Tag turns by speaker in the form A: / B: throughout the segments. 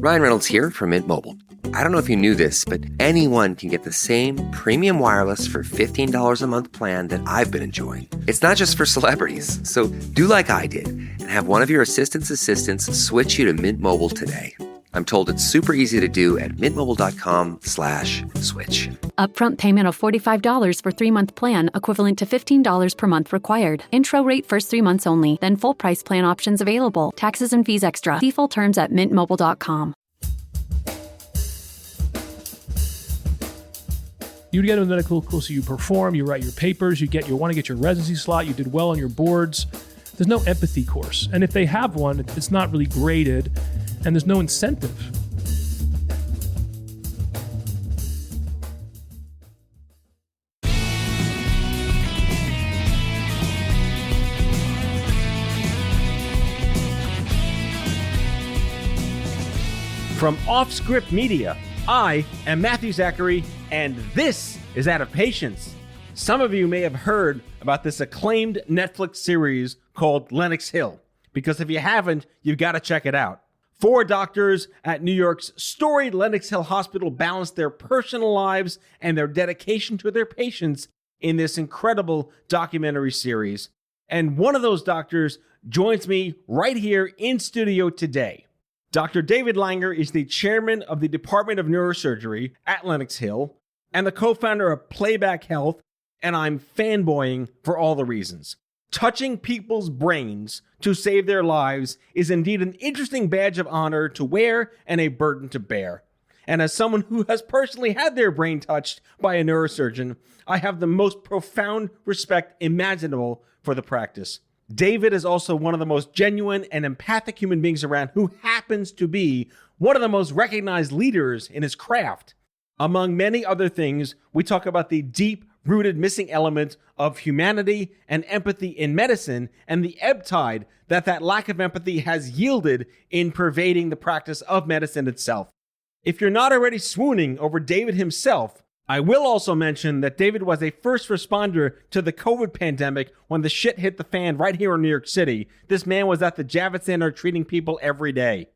A: Ryan Reynolds here from Mint Mobile. I don't know if you knew this, but anyone can get the same premium wireless for $15 a month plan that I've been enjoying. It's not just for celebrities. So do like I did and have one of your assistants switch you to Mint Mobile today. I'm told it's super easy to do at mintmobile.com/switch.
B: Upfront payment of $45 for 3-month plan, equivalent to $15 per month required. Intro rate first 3 months only, then full price plan options available. Taxes and fees extra. See full terms at mintmobile.com.
C: You get into medical school, so you perform, you write your papers, you want to get your residency slot, you did well on your boards. There's no empathy course. And if they have one, it's not really graded, and there's no incentive.
D: From Off Script Media, I am Matthew Zachary, and this is Out of Patience. Some of you may have heard about this acclaimed Netflix series called Lenox Hill, because if you haven't, you've got to check it out. 4 doctors at New York's storied Lenox Hill Hospital balance their personal lives and their dedication to their patients in this incredible documentary series. And one of those doctors joins me right here in studio today. Dr. David Langer is the chairman of the Department of Neurosurgery at Lenox Hill and the co-founder of Playback Health, and I'm fanboying for all the reasons. Touching people's brains to save their lives is indeed an interesting badge of honor to wear and a burden to bear. And as someone who has personally had their brain touched by a neurosurgeon, I have the most profound respect imaginable for the practice. David is also one of the most genuine and empathic human beings around, who happens to be one of the most recognized leaders in his craft. Among many other things, we talk about the deep-rooted missing element of humanity and empathy in medicine, and the ebb tide that lack of empathy has yielded in pervading the practice of medicine itself. If you're not already swooning over David himself, I will also mention that David was a first responder to the COVID pandemic when the shit hit the fan right here in New York City. This man was at the Javits Center treating people every day.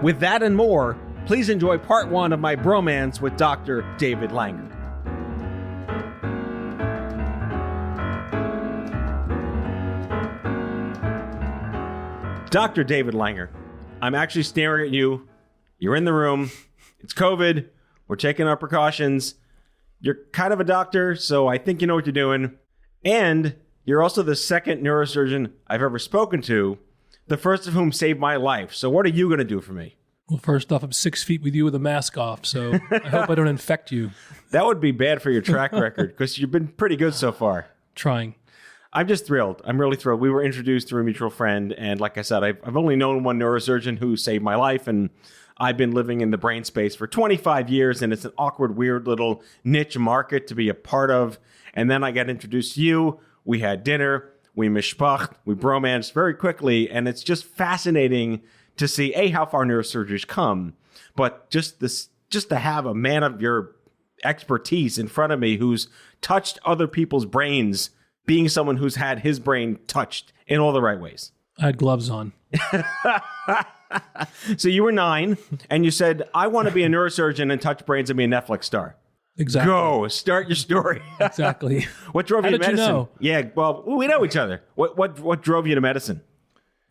D: With that and more, please enjoy part 1 of my bromance with Dr. David Langer. Dr. David Langer, I'm actually staring at you. You're in the room. It's COVID. We're taking our precautions. You're kind of a doctor, so I think you know what you're doing. And you're also the second neurosurgeon I've ever spoken to, the first of whom saved my life. So what are you going to do for me?
C: Well, first off, I'm 6 feet with you with a mask off, so I hope I don't infect you.
D: That would be bad for your track record, because you've been pretty good so far.
C: Trying.
D: I'm just thrilled. I'm really thrilled. We were introduced through a mutual friend, and like I said, I've only known one neurosurgeon who saved my life, and I've been living in the brain space for 25 years, and it's an awkward, weird little niche market to be a part of. And then I got introduced to you. We had dinner. We mishpacht. We bromanced very quickly, and it's just fascinating to see, A, how far neurosurgeons come, but just to have a man of your expertise in front of me who's touched other people's brains, being someone who's had his brain touched in all the right ways.
C: I had gloves on.
D: So you were 9, and you said, I want to be a neurosurgeon and touch brains and be a Netflix star.
C: Exactly.
D: Go, start your story.
C: Exactly.
D: What drove you to medicine?
C: You know?
D: Yeah, well, we know each other. What drove you to medicine?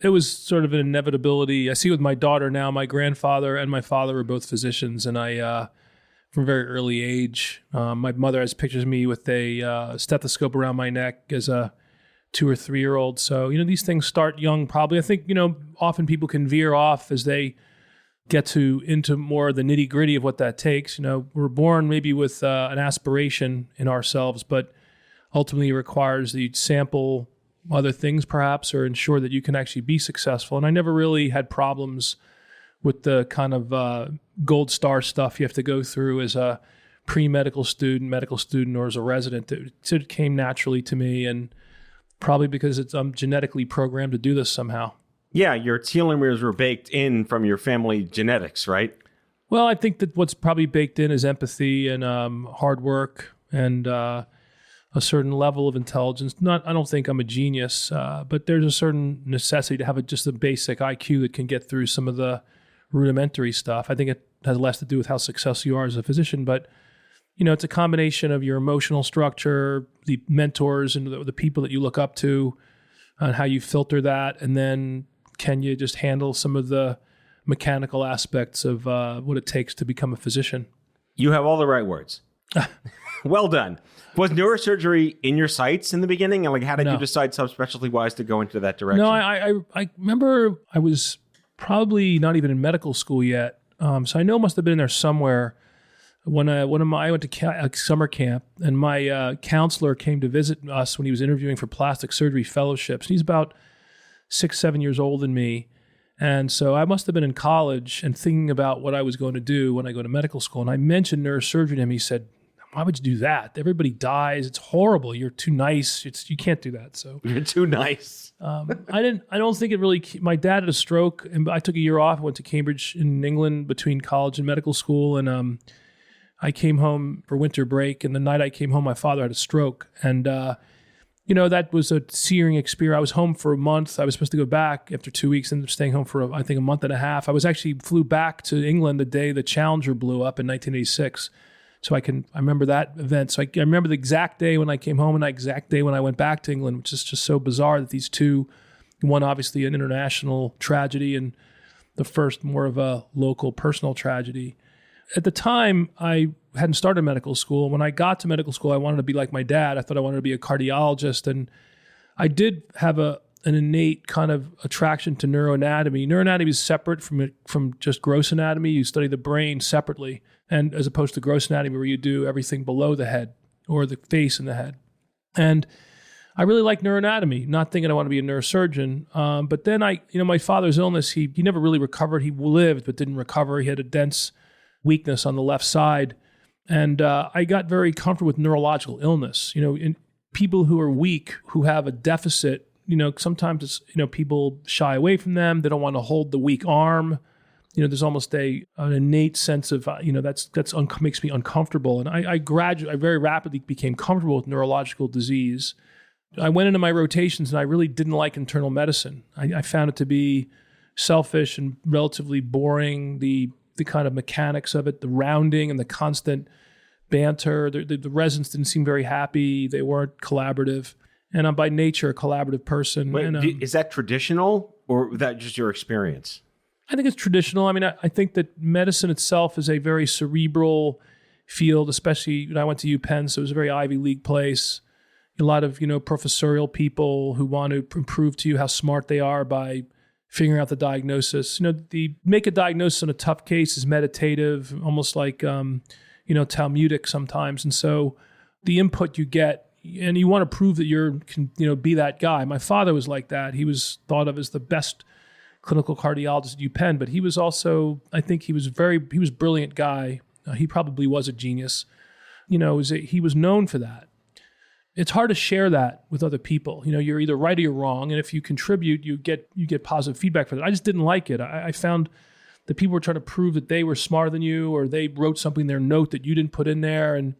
C: It was sort of an inevitability. I see with my daughter now, my grandfather and my father were both physicians, and I, from a very early age, my mother has pictures of me with a stethoscope around my neck as a 2 or 3 year old. So, these things start young probably. I think, often people can veer off as they get into more of the nitty gritty of what that takes. We're born maybe with an aspiration in ourselves, but ultimately it requires that you sample other things perhaps, or ensure that you can actually be successful. And I never really had problems with the kind of gold star stuff you have to go through as a pre-medical student, medical student, or as a resident. It came naturally to me, and probably because I'm genetically programmed to do this somehow.
D: Yeah, your telomeres were baked in from your family genetics, right?
C: Well, I think that what's probably baked in is empathy and hard work and a certain level of intelligence. I don't think I'm a genius, but there's a certain necessity to have just a basic IQ that can get through some of the rudimentary stuff. I think it has less to do with how successful you are as a physician, but it's a combination of your emotional structure, the mentors and the people that you look up to, and how you filter that, and then can you just handle some of the mechanical aspects of what it takes to become a physician.
D: You have all the right words. Well done. Was neurosurgery in your sights in the beginning? And how did you decide subspecialty-wise to go into that direction?
C: No, I remember I was probably not even in medical school yet. So I know it must have been in there somewhere. When I went to summer camp, and my counselor came to visit us when he was interviewing for plastic surgery fellowships. He's about 6-7 years older than me. And so I must have been in college and thinking about what I was going to do when I go to medical school. And I mentioned neurosurgery to him. He said, "Why would you do that? Everybody dies. It's horrible. You're too nice. You can't do that." So
D: you're too nice.
C: I don't think it really. My dad had a stroke, and I took a year off. I went to Cambridge in England between college and medical school, and I came home for winter break. And the night I came home, my father had a stroke, and that was a searing experience. I was home for a month. I was supposed to go back after 2 weeks, ended up staying home for I think a month and a half. I flew back to England the day the Challenger blew up in 1986. So I remember that event. So I remember the exact day when I came home and the exact day when I went back to England, which is just so bizarre that these two, one obviously an international tragedy and the first more of a local personal tragedy. At the time, I hadn't started medical school. When I got to medical school, I wanted to be like my dad. I thought I wanted to be a cardiologist. And I did have an innate kind of attraction to neuroanatomy. Neuroanatomy is separate from just gross anatomy. You study the brain separately, and as opposed to gross anatomy where you do everything below the head or the face and the head. And I really like neuroanatomy, not thinking I want to be a neurosurgeon. But then my father's illness, he never really recovered. He lived but didn't recover. He had a dense weakness on the left side. And I got very comfortable with neurological illness. In people who are weak, who have a deficit, sometimes it's, people shy away from them. They don't want to hold the weak arm. There's almost an innate sense of, that's makes me uncomfortable. And I very rapidly became comfortable with neurological disease. I went into my rotations and I really didn't like internal medicine. I found it to be selfish and relatively boring. The kind of mechanics of it, the rounding and the constant banter. The residents didn't seem very happy. They weren't collaborative. And I'm by nature a collaborative person.
D: Wait, is that traditional or was that just your experience?
C: I think it's traditional. I mean, I think that medicine itself is a very cerebral field, especially when I went to UPenn, so it was a very Ivy League place. A lot of, professorial people who want to improve to you how smart they are by figuring out the diagnosis. The make a diagnosis on a tough case is meditative, almost like, Talmudic sometimes. And so the input you get, and you want to prove that can be that guy. My father was like that. He was thought of as the best clinical cardiologist at UPenn, but he was also, I think he was a brilliant guy. He probably was a genius. He was known for that. It's hard to share that with other people. You're either right or you're wrong. And if you contribute, you get positive feedback for that. I just didn't like it. I found that people were trying to prove that they were smarter than you, or they wrote something in their note that you didn't put in there. And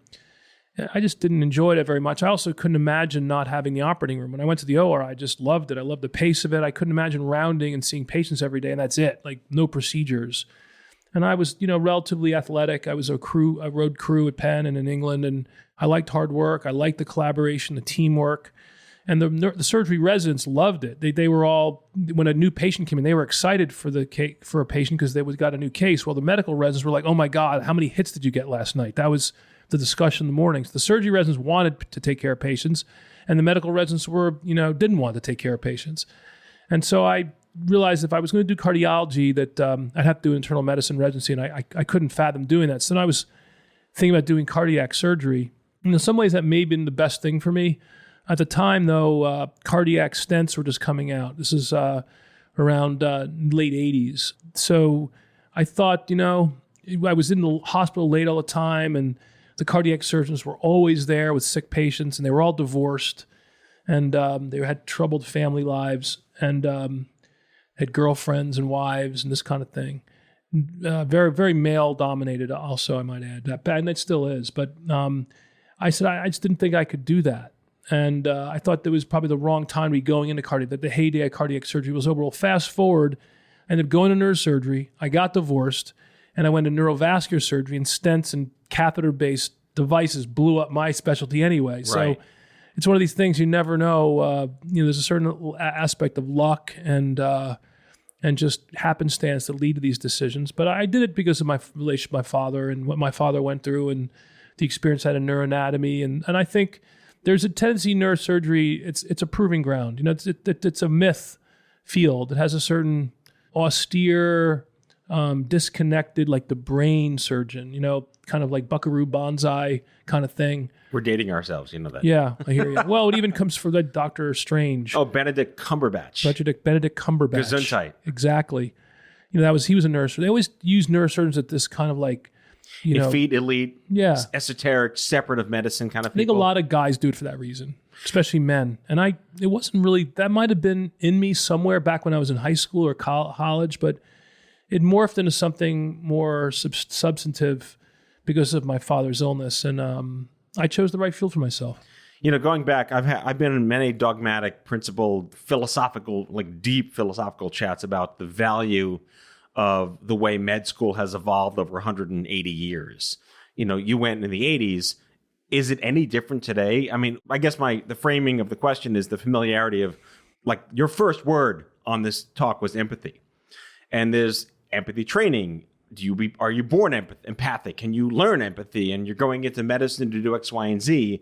C: I just didn't enjoy it very much. I also couldn't imagine not having the operating room. When I went to the OR, I just loved it. I loved the pace of it. I couldn't imagine rounding and seeing patients every day, and that's it. Like no procedures. And I was, relatively athletic. I was a road crew at Penn and in England, and I liked hard work. I liked the collaboration, the teamwork. And the surgery residents loved it. They were all, when a new patient came in, they were excited for a patient because they got a new case. Well, the medical residents were like, "Oh my God, how many hits did you get last night?" That was the discussion in the mornings. The surgery residents wanted to take care of patients, and the medical residents didn't want to take care of patients. And so I realized if I was going to do cardiology that I'd have to do internal medicine residency, and I couldn't fathom doing that. So then I was thinking about doing cardiac surgery. And in some ways that may have been the best thing for me. At the time, though, cardiac stents were just coming out. This is around late 80s. So I thought, I was in the hospital late all the time, and the cardiac surgeons were always there with sick patients, and they were all divorced, and they had troubled family lives, and had girlfriends and wives and this kind of thing. Very, very male-dominated also, I might add. And it still is. But I said, I just didn't think I could do that. And I thought that was probably the wrong time to be going into cardiac, that the heyday of cardiac surgery was over. Well, fast forward, I ended up going to neurosurgery. I got divorced, and I went to neurovascular surgery, and stents and catheter-based devices blew up my specialty anyway.
D: Right.
C: So it's one of these things you never know. There's a certain aspect of luck and just happenstance that lead to these decisions. But I did it because of my relationship with my father and what my father went through and the experience I had in neuroanatomy. And I think there's a tendency in neurosurgery, it's a proving ground. It's a myth field. It has a certain austere, disconnected, like the brain surgeon, kind of like Buckaroo Banzai kind of thing.
D: We're dating ourselves, you know that.
C: Yeah, I hear you. Well, it even comes for the Doctor Strange.
D: Oh, Benedict Cumberbatch.
C: Benedict Cumberbatch.
D: Gesundheit.
C: Exactly. He was a nurse. They always use neurosurgeons at this kind of like,
D: elite,
C: yeah,
D: esoteric, separative medicine kind of
C: I think a lot of guys do it for that reason, especially men. And it wasn't really, that might have been in me somewhere back when I was in high school or college, but it morphed into something more substantive because of my father's illness. And I chose the right field for myself.
D: Going back, I've been in many dogmatic, principled, philosophical, like deep philosophical chats about the value of the way med school has evolved over 180 years. You went in the 80s. Is it any different today? I mean, I guess the framing of the question is the familiarity of, like, your first word on this talk was empathy. And there's empathy training. Are you born empathic? Can you learn empathy? And you're going into medicine to do X, Y, and Z.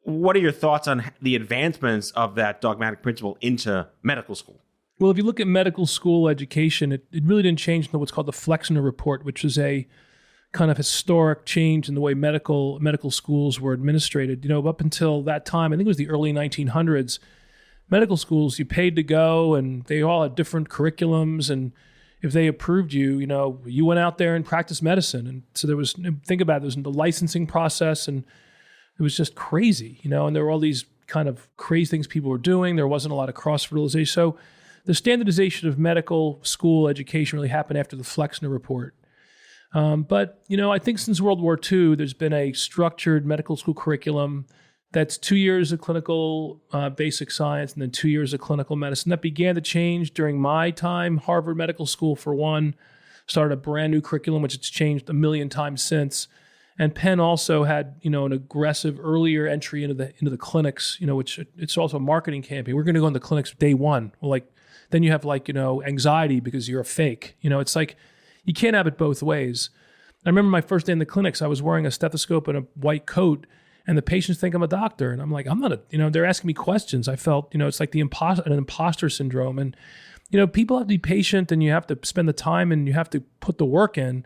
D: What are your thoughts on the advancements of that dogmatic principle into medical school?
C: Well, if you look at medical school education, it really didn't change until what's called the Flexner Report, which is a kind of historic change in the way medical schools were administrated. Up until that time, I think it was the early 1900s, medical schools, you paid to go, and they all had different curriculums, and if they approved you, you went out there and practiced medicine. And so there was the licensing process, and it was just crazy, and there were all these kind of crazy things people were doing. There wasn't a lot of cross-fertilization. So the standardization of medical school education really happened after the Flexner Report. But I think since World War II, there's been a structured medical school curriculum that's 2 years of clinical basic science and then 2 years of clinical medicine. That began to change during my time. Harvard Medical School, for one, started a brand new curriculum, which it's changed a million times since. And Penn also had, an aggressive earlier entry into the clinics, which it's also a marketing campaign. We're going to go into clinics day one. Well, then you have anxiety because you're a fake. It's like you can't have it both ways. I remember my first day in the clinics, I was wearing a stethoscope and a white coat, and the patients think I'm a doctor. And I'm like, I'm not they're asking me questions. I felt, it's like an imposter syndrome. And, people have to be patient, and you have to spend the time, and you have to put the work in.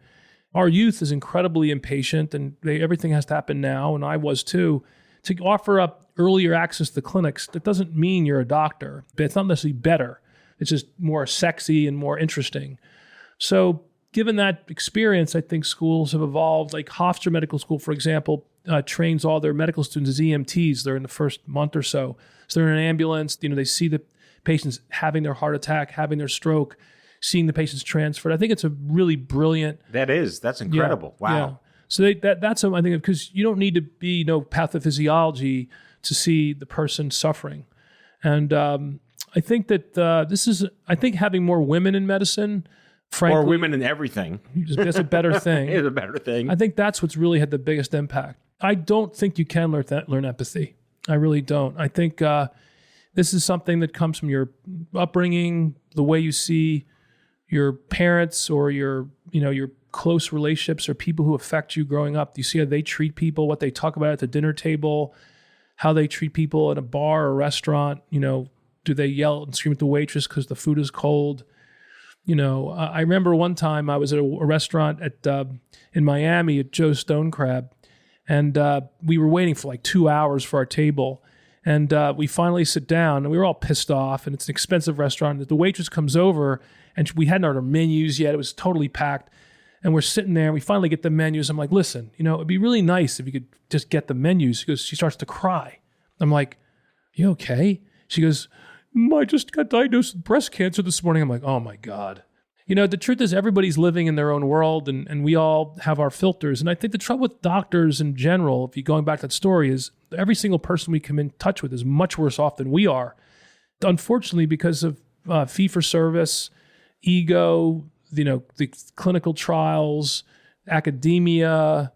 C: Our youth is incredibly impatient, and everything has to happen now, and I was too. To offer up earlier access to the clinics, that doesn't mean you're a doctor. But it's not necessarily better. It's just more sexy and more interesting. So given that experience, I think schools have evolved. Like Hofstra Medical School, for example, trains all their medical students as EMTs. They're in the first month or so. So they're in an ambulance. They see the patients having their heart attack, having their stroke, seeing the patients transferred. I think it's a really brilliant.
D: That's incredible.
C: Yeah,
D: wow.
C: Yeah. So that's I think, because you don't need to be pathophysiology to see the person suffering. And I think that I think having more women in medicine, frankly,
D: or women in everything,
C: that's a better thing.
D: It's a better thing.
C: I think that's what's really had the biggest impact. I don't think you can learn empathy. I really don't. I think this is something that comes from your upbringing, the way you see your parents or your close relationships or people who affect you growing up. You see how they treat people, what they talk about at the dinner table, how they treat people in a bar or restaurant. Do they yell and scream at the waitress because the food is cold? I remember one time I was at a restaurant in Miami at Joe's Stone Crab, and we were waiting for like 2 hours for our table. And we finally sit down, and we were all pissed off, and it's an expensive restaurant. The waitress comes over, and we hadn't ordered menus yet. It was totally packed. And we're sitting there, and we finally get the menus. I'm like, listen, it'd be really nice if you could just get the menus. She starts to cry. I'm like, you okay? She goes, I just got diagnosed with breast cancer this morning. I'm like, oh my God. The truth is everybody's living in their own world, and we all have our filters. And I think the trouble with doctors in general, if you're going back to that story, is every single person we come in touch with is much worse off than we are. Unfortunately, because of fee-for-service, ego, the clinical trials, academia,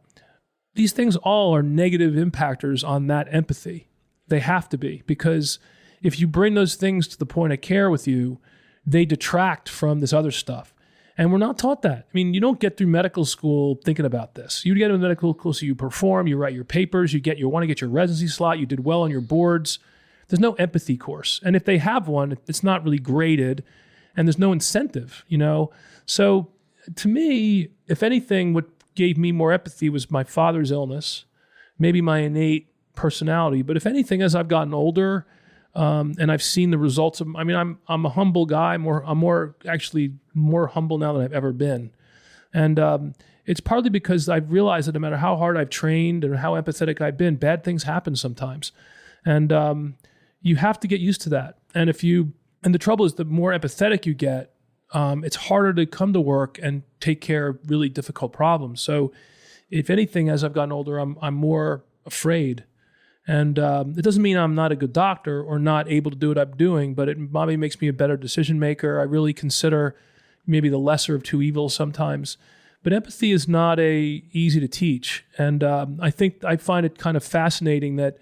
C: these things all are negative impactors on that empathy. They have to be, because if you bring those things to the point of care with you, they detract from this other stuff. And we're not taught that. I mean, you don't get through medical school thinking about this. You get into medical school, so you perform, you write your papers, you want to get your residency slot, you did well on your boards. There's no empathy course. And if they have one, it's not really graded, and there's no incentive, So to me, if anything, what gave me more empathy was my father's illness, maybe my innate personality. But if anything, as I've gotten older, and I've seen the results of, I'm a humble guy. I'm actually more humble now than I've ever been. And it's partly because I've realized that no matter how hard I've trained and how empathetic I've been, bad things happen sometimes. And you have to get used to that. And the trouble is, the more empathetic you get, it's harder to come to work and take care of really difficult problems. So if anything, as I've gotten older, I'm more afraid. And it doesn't mean I'm not a good doctor or not able to do what I'm doing, but it probably makes me a better decision maker. I really consider maybe the lesser of two evils sometimes. But empathy is not easy to teach. And I find it kind of fascinating that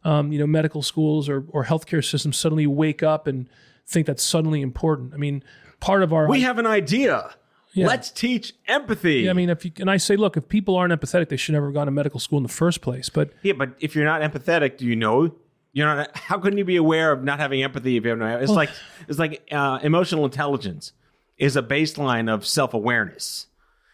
C: medical schools or healthcare systems suddenly wake up and think that's suddenly important. I mean, part of our...
D: We have an idea. Yeah. Let's teach empathy.
C: Yeah, I mean, and I say, look, if people aren't empathetic, they should never have gone to medical school in the first place. But
D: if you're not empathetic, do you know? You're not. How can you be aware of not having empathy if you have no? It's like emotional intelligence is a baseline of self-awareness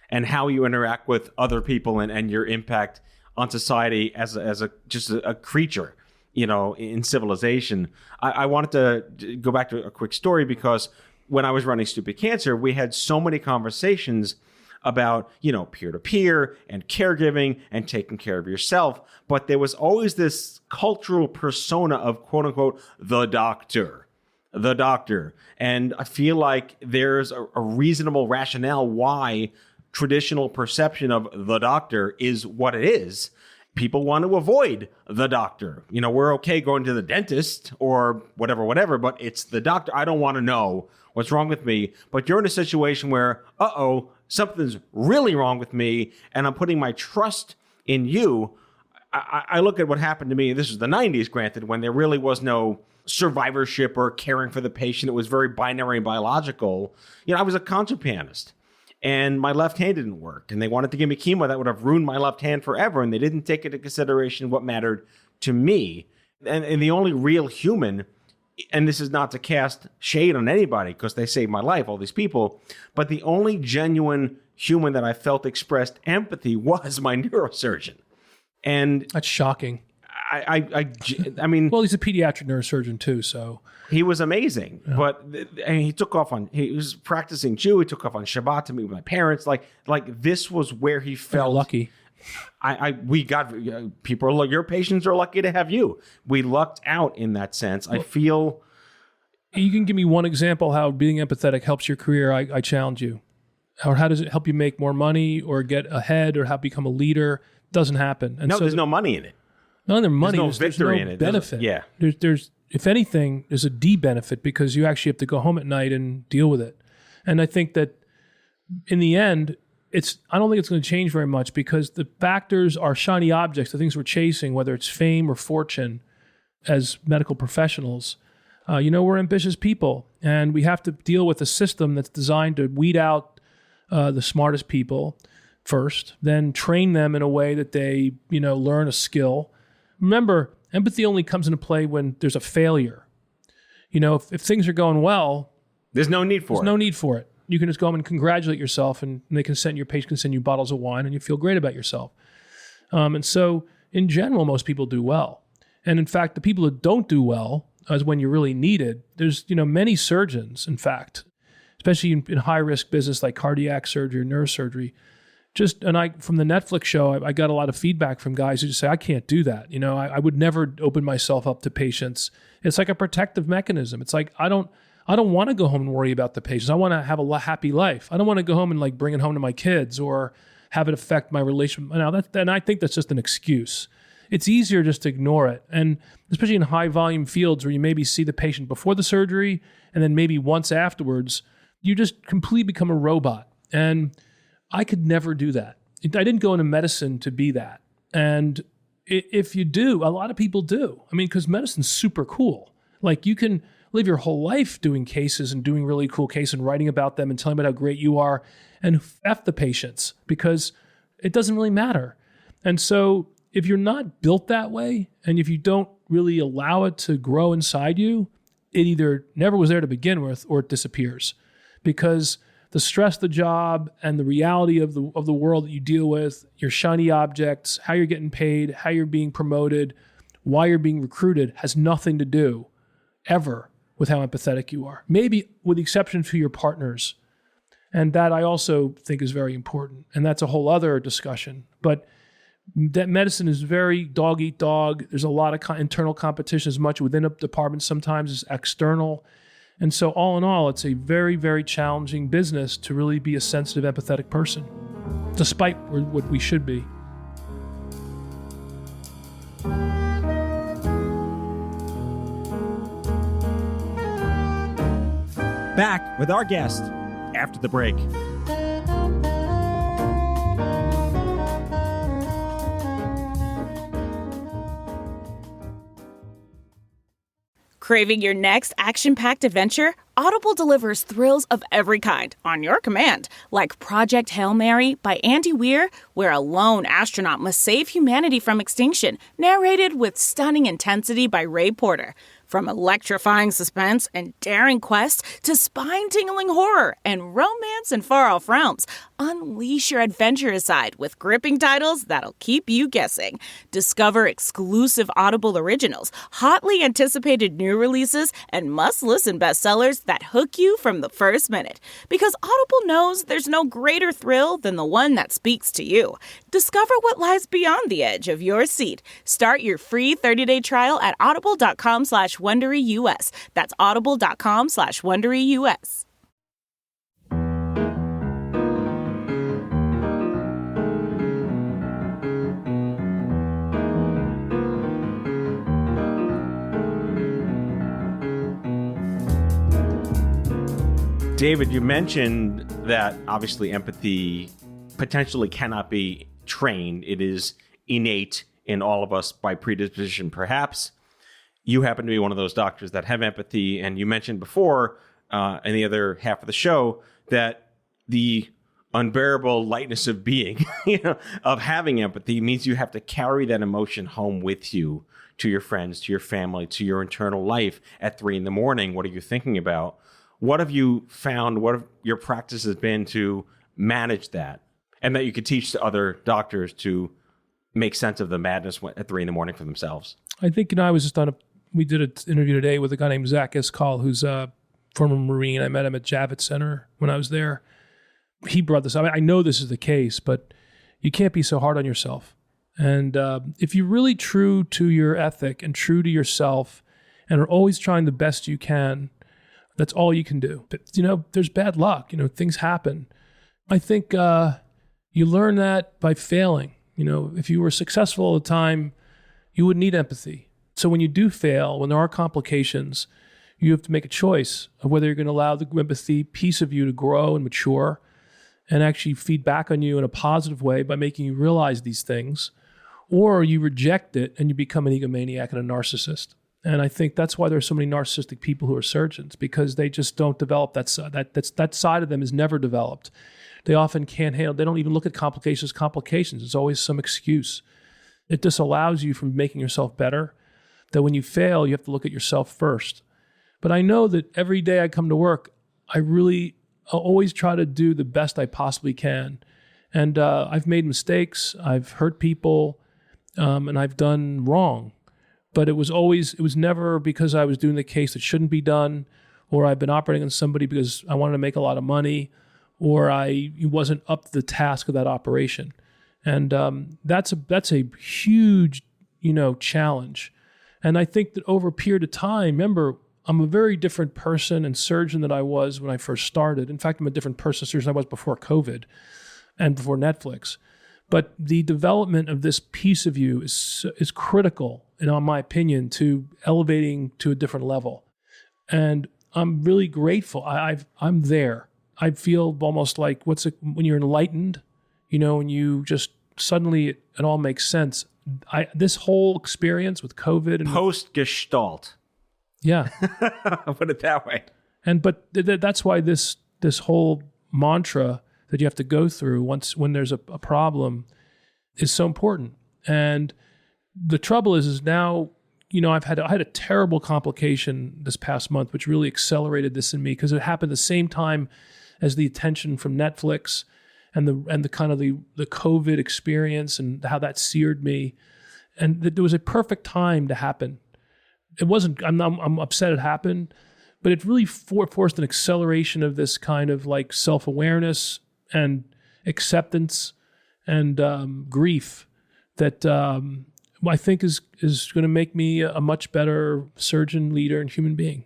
D: and how you interact with other people and your impact on society as a creature, in civilization. I wanted to go back to a quick story because when I was running Stupid Cancer, we had so many conversations about, peer-to-peer and caregiving and taking care of yourself. But there was always this cultural persona of, quote unquote, the doctor. And I feel like there's a reasonable rationale why traditional perception of the doctor is what it is. People want to avoid the doctor. We're okay going to the dentist or whatever, but it's the doctor. I don't want to know what's wrong with me. But you're in a situation where, something's really wrong with me, and I'm putting my trust in you. I look at what happened to me. This is the 90s, granted, when there really was no survivorship or caring for the patient. It was very binary and biological. I was a concert pianist, and my left hand didn't work, and they wanted to give me chemo that would have ruined my left hand forever, and they didn't take into consideration what mattered to me. And the only real human, and this is not to cast shade on anybody because they saved my life, all these people, but the only genuine human that I felt expressed empathy was my neurosurgeon. And
C: that's shocking.
D: I mean,
C: well, he's a pediatric neurosurgeon too, so
D: he was amazing. Yeah. But he was practicing Jew. He took off on Shabbat to meet with my parents. Like this was where he felt
C: lucky.
D: We got people. Your patients are lucky to have you. We lucked out in that sense. I feel.
C: You can give me one example how being empathetic helps your career. I challenge you. Or how does it help you make more money or get ahead or how become a leader? Doesn't happen. And
D: there's no money in it.
C: No, there's money.
D: There's no victory in it.
C: Benefit.
D: Yeah.
C: There's if anything, there's a de-benefit because you actually have to go home at night and deal with it. And I think that in the end, I don't think it's going to change very much because the factors are shiny objects, the things we're chasing, whether it's fame or fortune as medical professionals. We're ambitious people, and we have to deal with a system that's designed to weed out the smartest people first, then train them in a way that they, learn a skill. Remember, empathy only comes into play when there's a failure. If things are going well,
D: there's no need for
C: it. You can just go home and congratulate yourself, and your patient can send you bottles of wine, and you feel great about yourself. And so, in general, most people do well. And in fact, the people that don't do well is when you're really needed. There's, many surgeons, in fact, especially in high-risk business like cardiac surgery or neurosurgery. From the Netflix show, I got a lot of feedback from guys who just say, I can't do that. I would never open myself up to patients. It's like a protective mechanism. It's like, I don't want to go home and worry about the patients. I want to have a happy life. I don't want to go home and bring it home to my kids or have it affect my relationship. And I think that's just an excuse. It's easier just to ignore it. And especially in high volume fields where you maybe see the patient before the surgery and then maybe once afterwards, you just completely become a robot. And I could never do that. I didn't go into medicine to be that. And if you do, a lot of people do. I mean, because medicine's super cool. Like, you can live your whole life doing cases and doing really cool cases and writing about them and telling about how great you are, and F the patients, because it doesn't really matter. And so if you're not built that way, and if you don't really allow it to grow inside you, it either never was there to begin with, or it disappears. Because the stress of the job and the reality of the world that you deal with, your shiny objects, how you're getting paid, how you're being promoted, why you're being recruited, has nothing to do ever with how empathetic you are. Maybe with the exception to your partners. And that I also think is very important. And that's a whole other discussion. But that medicine is very dog eat dog. There's a lot of internal competition, as much within a department sometimes as external. And so all in all, it's a very, very challenging business to really be a sensitive, empathetic person, despite what we should be.
D: Back with our guest after the break.
E: Craving your next action-packed adventure? Audible delivers thrills of every kind on your command, like Project Hail Mary by Andy Weir, where a lone astronaut must save humanity from extinction, narrated with stunning intensity by Ray Porter. From electrifying suspense and daring quest to spine-tingling horror and romance in far-off realms, unleash your adventurous side with gripping titles that'll keep you guessing. Discover exclusive Audible originals, hotly anticipated new releases, and must-listen bestsellers that hook you from the first minute. Because Audible knows there's no greater thrill than the one that speaks to you. Discover what lies beyond the edge of your seat. Start your free 30-day trial at audible.com/WonderyUS. That's audible.com/WonderyUS.
D: David, you mentioned that obviously empathy potentially cannot be trained. It is innate in all of us by predisposition, perhaps. You happen to be one of those doctors that have empathy. And you mentioned before, in the other half of the show, that the unbearable lightness of being, of having empathy, means you have to carry that emotion home with you to your friends, to your family, to your internal life at 3 a.m. What are you thinking about? What have you found? What have your practices been to manage that? And that you could teach to other doctors to make sense of the madness at 3 a.m. for themselves? I
C: think, I was just we did an interview today with a guy named Zach Iskall, who's a former Marine. I met him at Javits Center when I was there. He brought this up. I know this is the case, but you can't be so hard on yourself. And if you're really true to your ethic and true to yourself and are always trying the best you can, that's all you can do. But, there's bad luck. Things happen. I think you learn that by failing. If you were successful all the time, you wouldn't need empathy. So when you do fail, when there are complications, you have to make a choice of whether you're going to allow the empathy piece of you to grow and mature and actually feed back on you in a positive way by making you realize these things, or you reject it and you become an egomaniac and a narcissist. And I think that's why there are so many narcissistic people who are surgeons, because they just don't develop that side. That side of them is never developed. They often can't handle, they don't even look at complications. It's always some excuse. It disallows you from making yourself better, that when you fail, you have to look at yourself first. But I know that every day I come to work, I always try to do the best I possibly can. And I've made mistakes, I've hurt people, and I've done wrong. But it was never because I was doing the case that shouldn't be done, or I've been operating on somebody because I wanted to make a lot of money, or I wasn't up to the task of that operation. And that's a huge, challenge. And I think that over a period of time, remember, I'm a very different person and surgeon than I was when I first started. In fact, I'm a different person surgeon than I was before COVID and before Netflix. But the development of this piece of you is critical, in my opinion, to elevating to a different level. And I'm really grateful. I'm there. I feel almost like when you're enlightened, and you just suddenly it all makes sense. This whole experience with COVID and
D: post-Gestalt.
C: Yeah.
D: I'll put it that way.
C: But that's why this whole mantra that you have to go through when there's a problem is so important. And the trouble is now, I had a terrible complication this past month, which really accelerated this in me because it happened the same time as the attention from Netflix and the kind of the COVID experience and how that seared me. And there was a perfect time to happen. It wasn't, I'm upset it happened, but it really forced an acceleration of this kind of like self-awareness and acceptance and grief that I think is going to make me a much better surgeon, leader, and human being.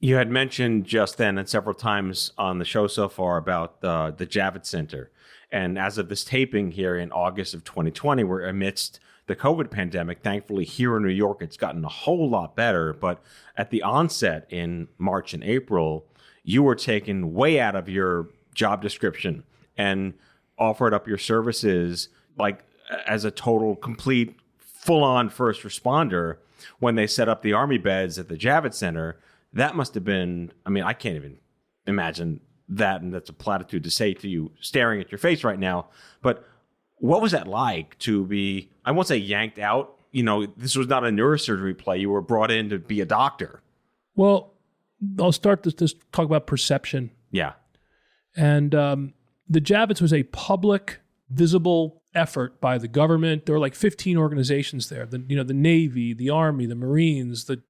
D: You had mentioned just then and several times on the show so far about the Javits Center. And as of this taping here in August of 2020, we're amidst the COVID pandemic. Thankfully, here in New York, it's gotten a whole lot better. But at the onset in March and April, you were taken way out of your job description and offered up your services like as a total, complete, full-on first responder when they set up the Army beds at the Javits Center. That must have been, I can't even imagine that, and that's a platitude to say to you staring at your face right now. But what was that like to be, I won't say yanked out, this was not a neurosurgery play. You were brought in to be a doctor.
C: Well, I'll start this talk about perception.
D: Yeah.
C: And the Javits was a public, visible effort by the government. There were like 15 organizations there. The Navy, the Army, the Marines, the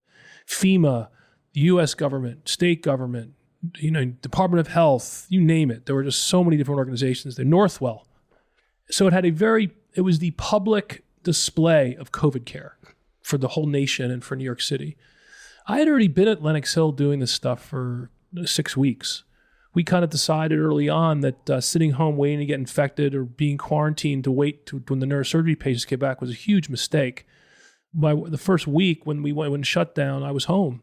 C: FEMA, the U.S. government, state government, Department of Health, you name it. There were just so many different organizations there. Northwell. So it was the public display of COVID care for the whole nation and for New York City. I had already been at Lenox Hill doing this stuff for 6 weeks. We kind of decided early on that sitting home waiting to get infected or being quarantined to wait when the neurosurgery patients came back was a huge mistake. By the first week when we went shut down, I was home.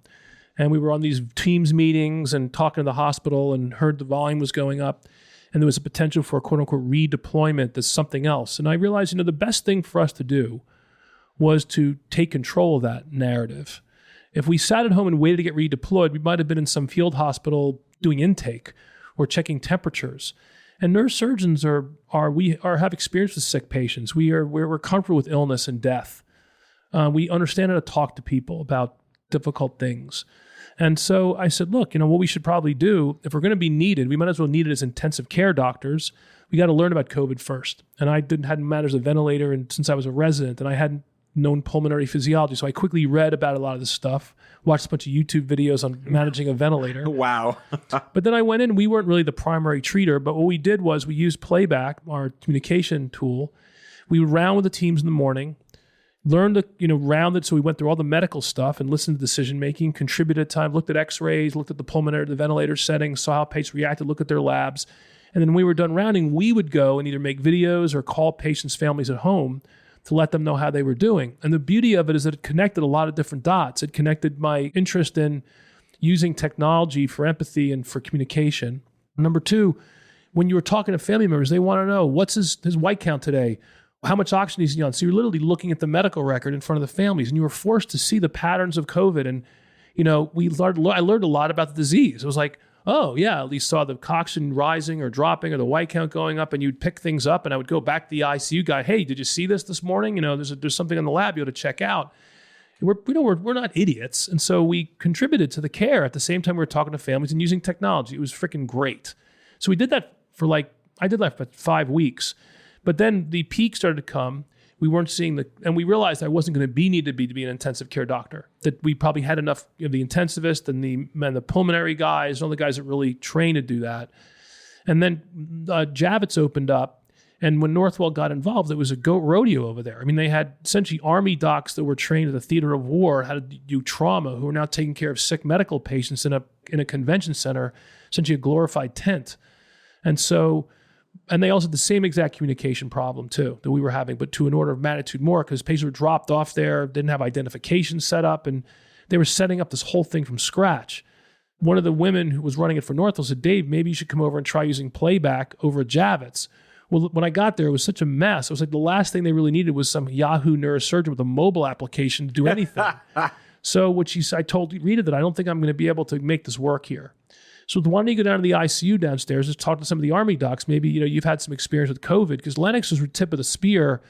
C: And we were on these Teams meetings and talking to the hospital and heard the volume was going up. And there was a potential for a quote-unquote redeployment to something else. And I realized, the best thing for us to do was to take control of that narrative. If we sat at home and waited to get redeployed, we might have been in some field hospital doing intake or checking temperatures. And neurosurgeons have experience with sick patients. We're comfortable with illness and death. We understand how to talk to people about difficult things. And so I said, look, what we should probably do, if we're going to be needed, we might as well need it as intensive care doctors. We got to learn about COVID first. And I hadn't managed a ventilator since I was a resident, and I hadn't known pulmonary physiology. So I quickly read about a lot of this stuff, watched a bunch of YouTube videos on managing a ventilator.
D: Wow.
C: But then I went in, we weren't really the primary treater, but what we did was we used Playback, our communication tool. We would round with the teams in the morning, learned to, round it. So we went through all the medical stuff and listened to decision-making, contributed time, looked at x-rays, looked at the ventilator settings, saw how patients reacted, looked at their labs. And then when we were done rounding, we would go and either make videos or call patients' families at home to let them know how they were doing. And the beauty of it is that it connected a lot of different dots. It connected my interest in using technology for empathy and for communication. Number two, when you were talking to family members, they want to know, what's his white count today? How much oxygen is he on? So you're literally looking at the medical record in front of the families, and you were forced to see the patterns of COVID. And, I learned a lot about the disease. It was like, oh, yeah, at least saw the oxygen rising or dropping or the white count going up, and you'd pick things up, and I would go back to the ICU guy, hey, did you see this morning? There's something in the lab you ought to check out. We're not idiots. And so we contributed to the care at the same time we were talking to families and using technology. It was freaking great. So we did that I did that for 5 weeks. But then the peak started to come. We weren't seeing and we realized I wasn't going to be needed to be an intensive care doctor. That we probably had enough of the intensivist and the pulmonary guys, all the guys that really trained to do that. And then Javits opened up, and when Northwell got involved, it was a goat rodeo over there. They had essentially Army docs that were trained at the theater of war, how to do trauma, who are now taking care of sick medical patients in a convention center, essentially a glorified tent. And they also had the same exact communication problem too that we were having, but to an order of magnitude more, because patients were dropped off there, didn't have identification set up, and they were setting up this whole thing from scratch. one of the women who was running it for Northwell said, Dave, maybe you should come over and try using playback over at Javits. Well, when I got there, it was such a mess. It was like the last thing they really needed was some Yahoo neurosurgeon with a mobile application to do anything. So I told Rita that I don't think I'm going to be able to make this work here. So why don't you go down to the ICU downstairs and talk to some of the Army docs? Maybe, you've had some experience with COVID, because Lenox was the tip of the spear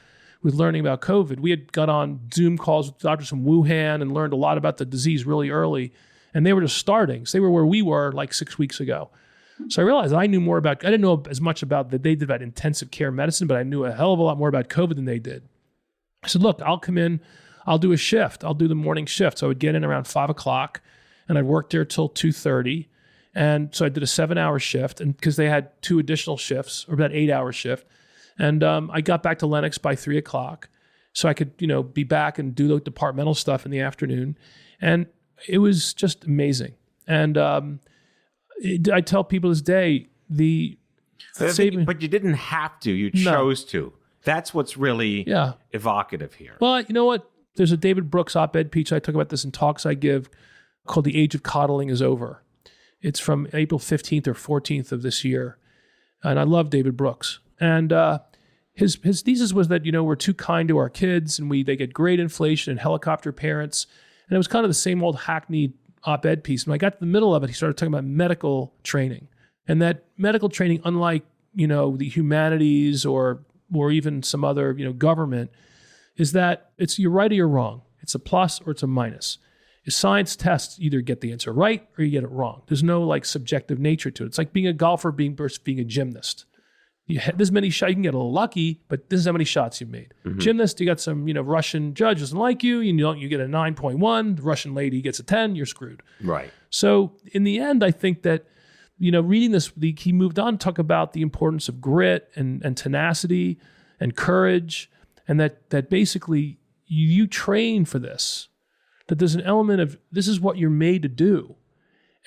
C: with learning about COVID. We had got on Zoom calls with doctors from Wuhan and learned a lot about the disease really early. And they were just starting. So they were where we were like 6 weeks ago. So I realized I didn't know as much about that they did about intensive care medicine, but I knew a hell of a lot more about COVID than they did. I said, look, I'll come in, I'll do a shift. I'll do the morning shift. So I would get in around 5 o'clock and I'd work there till 2:30. And so I did a 7-hour shift, and because they had 2 additional shifts, or about 8-hour shift. And I got back to Lenox by 3 o'clock. So I could, be back and do the departmental stuff in the afternoon. And it was just amazing. And I tell people this day,
D: but you didn't have to. You chose to. That's what's really evocative here.
C: Well, you know what? There's a David Brooks op-ed piece. I talk about this in talks I give called The Age of Coddling is Over. It's from April 15th or 14th of this year. And I love David Brooks. And his thesis was that, we're too kind to our kids and they get grade inflation and helicopter parents. And it was kind of the same old hackneyed op-ed piece. When I got to the middle of it, he started talking about medical training. And that medical training, unlike, the humanities or even some other, government, is that it's you're right or you're wrong. It's a plus or it's a minus. Science tests either get the answer right or you get it wrong. There's no subjective nature to it. It's like being a golfer versus being a gymnast. You had this many shots, you can get a little lucky, but this is how many shots you've made. Mm-hmm. Gymnast, you got some, Russian judge doesn't like you, you get a 9.1, the Russian lady gets a 10, you're screwed.
D: Right.
C: So in the end, I think that, reading this, he moved on to talk about the importance of grit and tenacity and courage, and that basically you train for this, that there's an element of this is what you're made to do.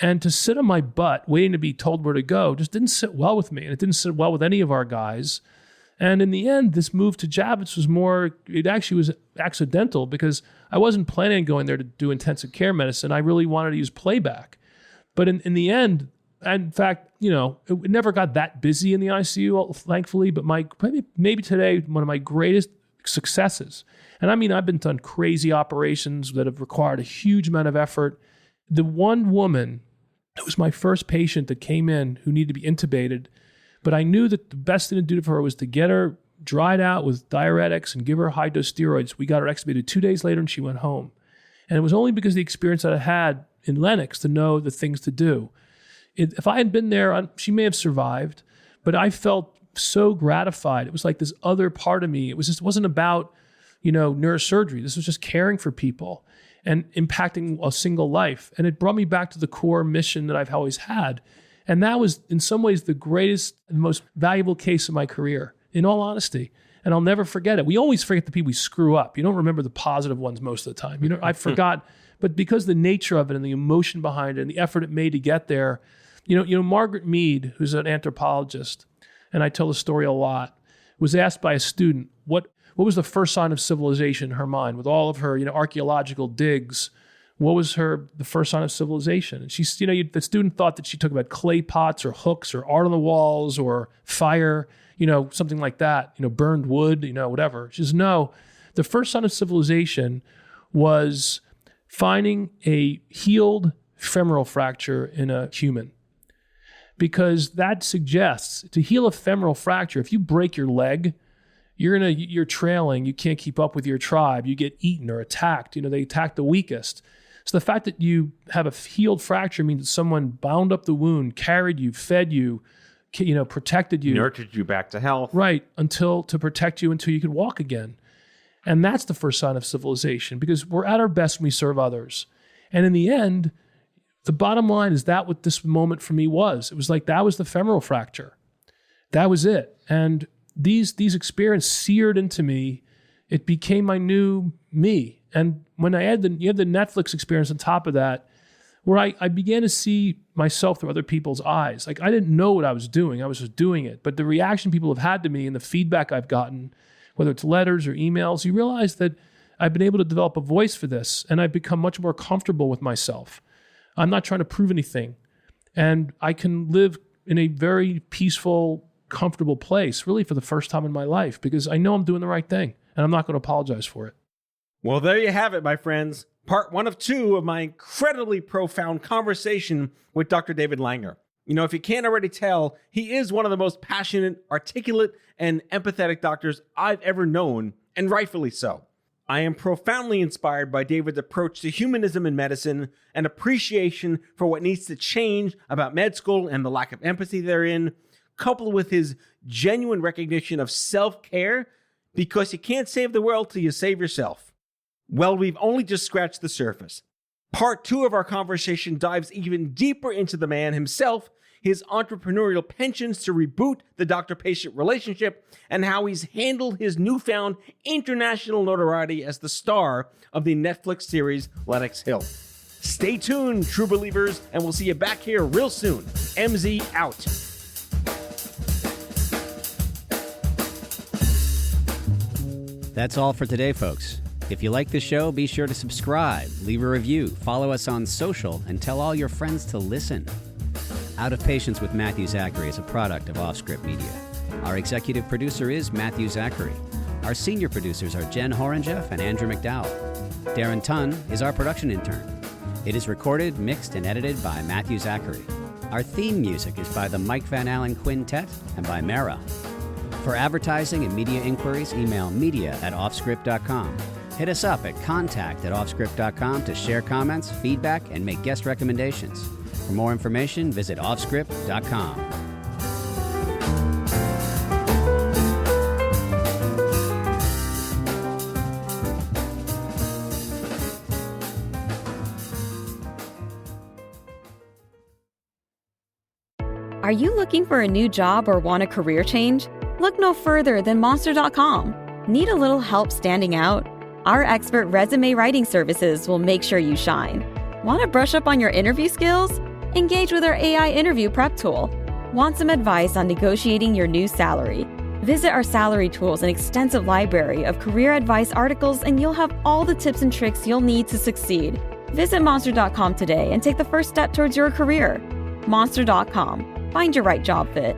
C: And to sit on my butt waiting to be told where to go just didn't sit well with me. And it didn't sit well with any of our guys. And in the end, this move to Javits it actually was accidental, because I wasn't planning on going there to do intensive care medicine. I really wanted to use playback. But in the end, and in fact, it never got that busy in the ICU, thankfully, but maybe today, one of my greatest successes. And I mean, I've been done crazy operations that have required a huge amount of effort. The one woman who was my first patient that came in who needed to be intubated, but I knew that the best thing to do for her was to get her dried out with diuretics and give her high-dose steroids. We got her extubated 2 days later and she went home. And it was only because of the experience that I had in Lenox to know the things to do. If I had been there, she may have survived, but I felt so gratified. It was like this other part of me. It wasn't about, neurosurgery. This was just caring for people and impacting a single life. And it brought me back to the core mission that I've always had. And that was, in some ways, the greatest and most valuable case of my career, in all honesty. And I'll never forget it. We always forget the people we screw up. You don't remember the positive ones most of the time. I forgot. But because the nature of it and the emotion behind it and the effort it made to get there, Margaret Mead, who's an anthropologist, and I tell the story a lot, was asked by a student, what was the first sign of civilization in her mind? With all of her, archaeological digs, what was the first sign of civilization? And she's, the student thought that she talked about clay pots or hooks or art on the walls or fire, something like that, burned wood, whatever. She says, no, the first sign of civilization was finding a healed femoral fracture in a human. Because that suggests to heal a femoral fracture, if you break your leg, you're trailing, you can't keep up with your tribe, you get eaten or attacked, they attack the weakest. So the fact that you have a healed fracture means that someone bound up the wound, carried you, fed you, protected you.
D: Nurtured you back to health.
C: Right, to protect you until you could walk again. And that's the first sign of civilization, because we're at our best when we serve others. And in the end, the bottom line is that what this moment for me was. It was like that was the femoral fracture. That was it. And these experiences seared into me. It became my new me. And when you have the Netflix experience on top of that, where I began to see myself through other people's eyes. Like I didn't know what I was doing. I was just doing it. But the reaction people have had to me and the feedback I've gotten, whether it's letters or emails, you realize that I've been able to develop a voice for this, and I've become much more comfortable with myself. I'm not trying to prove anything. And I can live in a very peaceful, comfortable place, really for the first time in my life, because I know I'm doing the right thing and I'm not going to apologize for it.
D: Well, there you have it, my friends. Part 1 of 2 of my incredibly profound conversation with Dr. David Langer. You know, if you can't already tell, he is one of the most passionate, articulate, and empathetic doctors I've ever known, and rightfully so. I am profoundly inspired by David's approach to humanism in medicine and appreciation for what needs to change about med school and the lack of empathy therein, coupled with his genuine recognition of self-care, because you can't save the world till you save yourself. Well, we've only just scratched the surface. Part 2 of our conversation dives even deeper into the man himself, his entrepreneurial penchants to reboot the doctor-patient relationship, and how he's handled his newfound international notoriety as the star of the Netflix series Lenox Hill. Stay tuned, true believers, and we'll see you back here real soon. MZ out.
F: That's all for today, folks. If you like the show, be sure to subscribe, leave a review, follow us on social, and tell all your friends to listen. Out of Patience with Matthew Zachary is a product of Offscript Media. Our executive producer is Matthew Zachary. Our senior producers are Jen Horangeff and Andrew McDowell. Darren Tunn is our production intern. It is recorded, mixed, and edited by Matthew Zachary. Our theme music is by the Mike Van Allen Quintet and by Mara. For advertising and media inquiries, email media@offscript.com. Hit us up at contact@offscript.com to share comments, feedback, and make guest recommendations. For more information, visit offscript.com.
G: Are you looking for a new job or want a career change? Look no further than Monster.com. Need a little help standing out? Our expert resume writing services will make sure you shine. Want to brush up on your interview skills? Engage with our AI interview prep tool. Want some advice on negotiating your new salary? Visit our salary tools and extensive library of career advice articles, and you'll have all the tips and tricks you'll need to succeed. Visit Monster.com today and take the first step towards your career. Monster.com. Find your right job fit.